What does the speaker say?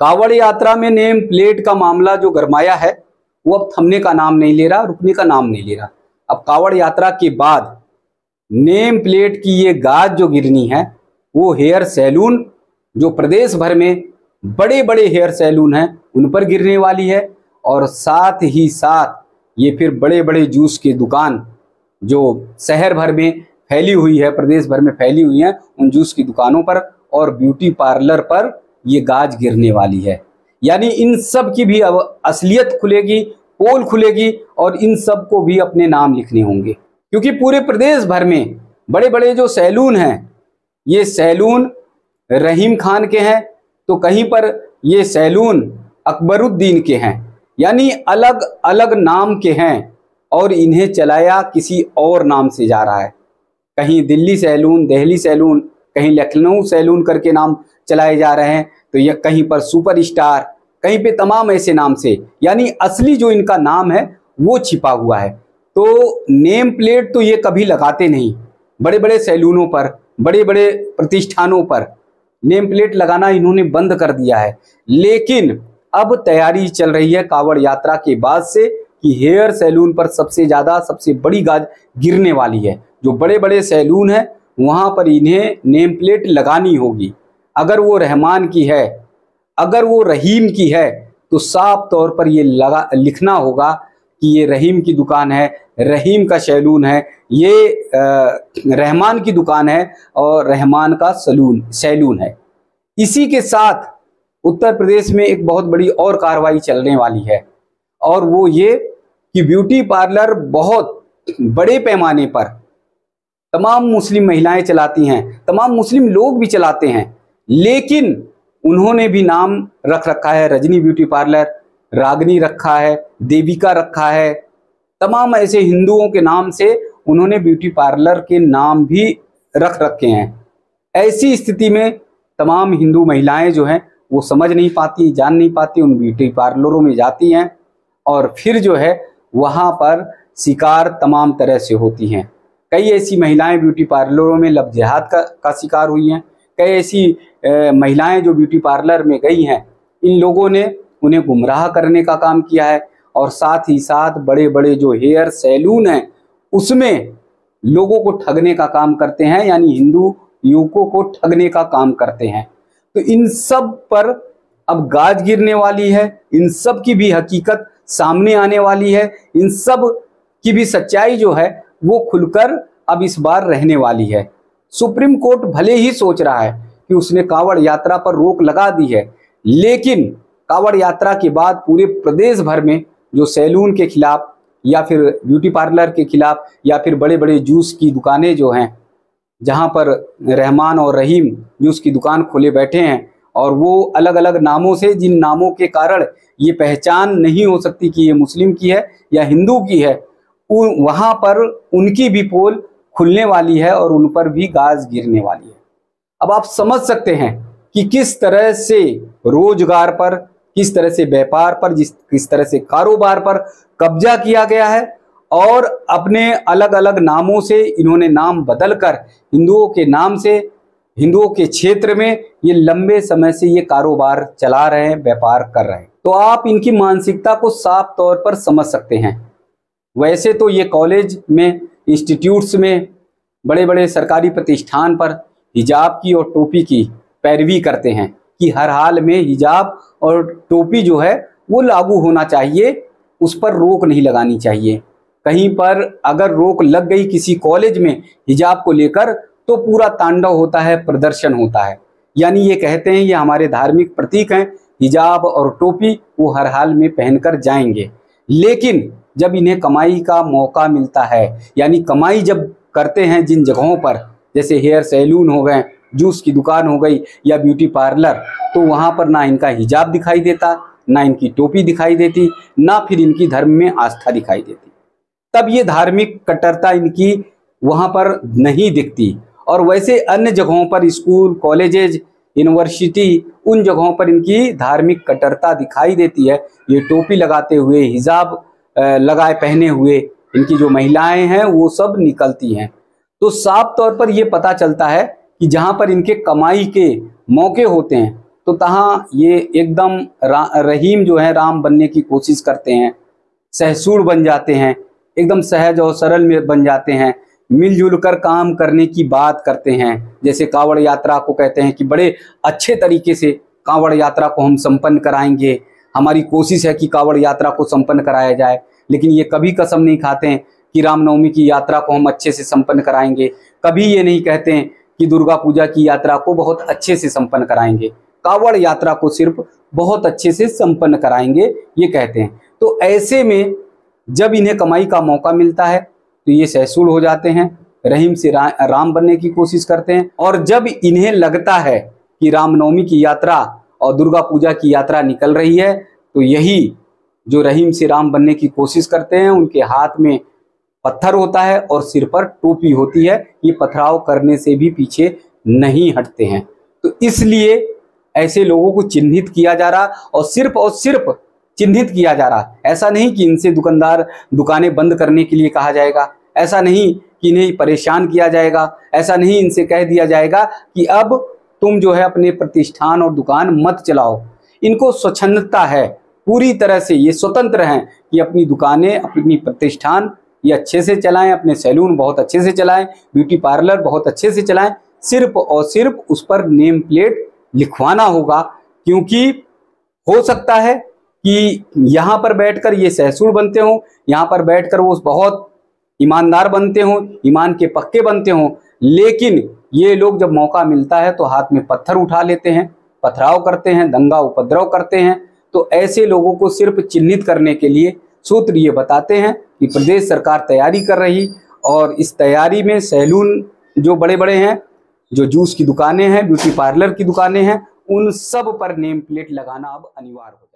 कावड़ यात्रा में नेम प्लेट का मामला जो गरमाया है वो अब थमने का नाम नहीं ले रहा, रुकने का नाम नहीं ले रहा। अब कावड़ यात्रा के बाद नेम प्लेट की ये गाज जो गिरनी है वो हेयर सैलून, जो प्रदेश भर में बड़े बड़े हेयर सैलून हैं उन पर गिरने वाली है। और साथ ही साथ ये फिर बड़े बड़े जूस की दुकान जो शहर भर में फैली हुई है, प्रदेश भर में फैली हुई हैं, उन जूस की दुकानों पर और ब्यूटी पार्लर पर ये गाज गिरने वाली है। यानी इन सब की भी अब असलियत खुलेगी, पोल खुलेगी और इन सब को भी अपने नाम लिखने होंगे, क्योंकि पूरे प्रदेश भर में बड़े बड़े जो सैलून हैं, ये सैलून रहीम खान के हैं तो कहीं पर ये सैलून अकबरुद्दीन के हैं, यानी अलग अलग नाम के हैं और इन्हें चलाया किसी और नाम से जा रहा है। कहीं दिल्ली सैलून, दिल्ली सैलून, कहीं लखनऊ सैलून करके नाम चलाए जा रहे हैं, तो यह कहीं पर सुपर स्टार, कहीं पे तमाम ऐसे नाम से, यानी असली जो इनका नाम है वो छिपा हुआ है। तो नेम प्लेट तो ये कभी लगाते नहीं, बड़े बड़े सैलूनों पर, बड़े बड़े प्रतिष्ठानों पर नेम प्लेट लगाना इन्होंने बंद कर दिया है। लेकिन अब तैयारी चल रही है कावड़ यात्रा के बाद से कि हेयर सैलून पर सबसे ज़्यादा, सबसे बड़ी गाज गिरने वाली है। जो बड़े बड़े सैलून हैं वहाँ पर इन्हें नेम प्लेट लगानी होगी। अगर वो रहमान की है, अगर वो रहीम की है, तो साफ तौर पर ये लिखना होगा कि ये रहीम की दुकान है, रहीम का सैलून है, ये रहमान की दुकान है और रहमान का सैलून है। इसी के साथ उत्तर प्रदेश में एक बहुत बड़ी और कार्रवाई चलने वाली है, और वो ये कि ब्यूटी पार्लर बहुत बड़े पैमाने पर तमाम मुस्लिम महिलाएं चलाती हैं, तमाम मुस्लिम लोग भी चलाते हैं, लेकिन उन्होंने भी नाम रख रखा है, रजनी ब्यूटी पार्लर, रागनी रखा है, देविका रखा है, तमाम ऐसे हिंदुओं के नाम से उन्होंने ब्यूटी पार्लर के नाम भी रख रखे हैं। ऐसी स्थिति में तमाम हिंदू महिलाएं जो हैं वो समझ नहीं पाती, जान नहीं पाती, उन ब्यूटी पार्लरों में जाती हैं और फिर जो है वहाँ पर शिकार तमाम तरह से होती हैं। कई ऐसी महिलाएं ब्यूटी पार्लरों में लव जिहाद का शिकार हुई हैं। कई ऐसी महिलाएं जो ब्यूटी पार्लर में गई हैं, इन लोगों ने उन्हें गुमराह करने का काम किया है और साथ ही साथ बड़े बड़े जो हेयर सैलून हैं उसमें लोगों को ठगने का काम करते हैं, यानी हिंदू युवकों को ठगने का काम करते हैं। तो इन सब पर अब गाज गिरने वाली है, इन सब की भी हकीकत सामने आने वाली है, इन सब की भी सच्चाई जो है वो खुलकर अब इस बार रहने वाली है। सुप्रीम कोर्ट भले ही सोच रहा है कि उसने कावड़ यात्रा पर रोक लगा दी है, लेकिन कावड़ यात्रा के बाद पूरे प्रदेश भर में जो सैलून के खिलाफ या फिर ब्यूटी पार्लर के खिलाफ या फिर बड़े बड़े जूस की दुकानें जो हैं, जहां पर रहमान और रहीम जूस की दुकान खोले बैठे हैं और वो अलग अलग नामों से, जिन नामों के कारण ये पहचान नहीं हो सकती कि ये मुस्लिम की है या हिंदू की है, वहाँ पर उनकी भी पोल खुलने वाली है और उन पर भी गाज गिरने वाली है। अब आप समझ सकते हैं कि किस तरह से रोजगार पर, किस तरह से व्यापार पर, किस तरह से कारोबार पर कब्जा किया गया है और अपने अलग अलग नामों से इन्होंने नाम बदलकर हिंदुओं के नाम से, हिंदुओं के क्षेत्र में ये लंबे समय से ये कारोबार चला रहे हैं, व्यापार कर रहे हैं। तो आप इनकी मानसिकता को साफ तौर पर समझ सकते हैं। वैसे तो ये कॉलेज में, इंस्टीट्यूट्स में, बड़े बड़े सरकारी प्रतिष्ठान पर हिजाब की और टोपी की पैरवी करते हैं कि हर हाल में हिजाब और टोपी जो है वो लागू होना चाहिए, उस पर रोक नहीं लगानी चाहिए। कहीं पर अगर रोक लग गई किसी कॉलेज में हिजाब को लेकर तो पूरा तांडव होता है, प्रदर्शन होता है। यानी ये कहते हैं ये हमारे धार्मिक प्रतीक हैं, हिजाब और टोपी वो हर हाल में पहनकर जाएंगे। लेकिन जब इन्हें कमाई का मौका मिलता है, यानी कमाई जब करते हैं जिन जगहों पर, जैसे हेयर सैलून हो गए, जूस की दुकान हो गई या ब्यूटी पार्लर, तो वहाँ पर ना इनका हिजाब दिखाई देता, ना इनकी टोपी दिखाई देती, ना फिर इनकी धर्म में आस्था दिखाई देती। तब ये धार्मिक कट्टरता इनकी वहाँ पर नहीं दिखती। और वैसे अन्य जगहों पर, स्कूल, कॉलेजेज, यूनिवर्सिटी, उन जगहों पर इनकी धार्मिक कट्टरता दिखाई देती है। ये टोपी लगाते हुए, हिजाब लगाए पहने हुए इनकी जो महिलाएं हैं वो सब निकलती हैं। तो साफ तौर पर ये पता चलता है कि जहाँ पर इनके कमाई के मौके होते हैं तो तहाँ ये एकदम रहीम जो है राम बनने की कोशिश करते हैं, सहसूड़ बन जाते हैं, एकदम सहज और सरल में बन जाते हैं, मिलजुल कर काम करने की बात करते हैं। जैसे कांवड़ यात्रा को कहते हैं कि बड़े अच्छे तरीके से कांवड़ यात्रा को हम संपन्न कराएंगे, हमारी कोशिश है कि कांवड़ यात्रा को संपन्न कराया जाए। लेकिन ये कभी कसम नहीं खाते हैं कि रामनवमी की यात्रा को हम अच्छे से संपन्न कराएंगे, कभी ये नहीं कहते हैं कि दुर्गा पूजा की यात्रा को बहुत अच्छे से संपन्न कराएंगे, कांवड़ यात्रा को सिर्फ बहुत अच्छे से संपन्न कराएंगे ये कहते हैं। तो ऐसे में जब इन्हें कमाई का मौका मिलता है तो ये सहसूड़ हो जाते हैं, रहीम से राम बनने की कोशिश करते हैं। और जब इन्हें लगता है कि रामनवमी की यात्रा और दुर्गा पूजा की यात्रा निकल रही है, तो यही जो रहीम से राम बनने की कोशिश करते हैं उनके हाथ में पत्थर होता है और सिर पर टोपी होती है। ये पथराव करने से भी पीछे नहीं हटते हैं। तो इसलिए ऐसे लोगों को चिन्हित किया जा रहा और सिर्फ चिन्हित किया जा रहा। ऐसा नहीं कि इनसे दुकानें बंद करने के लिए कहा जाएगा, ऐसा नहीं कि इन्हें परेशान किया जाएगा, ऐसा नहीं इनसे कह दिया जाएगा कि अब तुम जो है अपने प्रतिष्ठान और दुकान मत चलाओ। इनको स्वच्छंदता है, पूरी तरह से ये स्वतंत्र हैं कि अपनी दुकानें, अपनी प्रतिष्ठान ये अच्छे से चलाएं, अपने सैलून बहुत अच्छे से चलाएं, ब्यूटी पार्लर बहुत अच्छे से चलाएं। सिर्फ और सिर्फ उस पर नेम प्लेट लिखवाना होगा, क्योंकि हो सकता है कि यहाँ पर बैठकर ये सहसूड़ बनते हों, यहाँ पर बैठकर वो बहुत ईमानदार बनते हों, ईमान के पक्के बनते हों, लेकिन ये लोग जब मौका मिलता है तो हाथ में पत्थर उठा लेते हैं, पथराव करते हैं, दंगा उपद्रव करते हैं। तो ऐसे लोगों को सिर्फ चिन्हित करने के लिए सूत्र ये बताते हैं कि प्रदेश सरकार तैयारी कर रही, और इस तैयारी में सैलून जो बड़े बड़े हैं, जो जूस की दुकानें हैं, ब्यूटी पार्लर की दुकानें हैं, उन सब पर नेम प्लेट लगाना अब अनिवार्य हो जाए।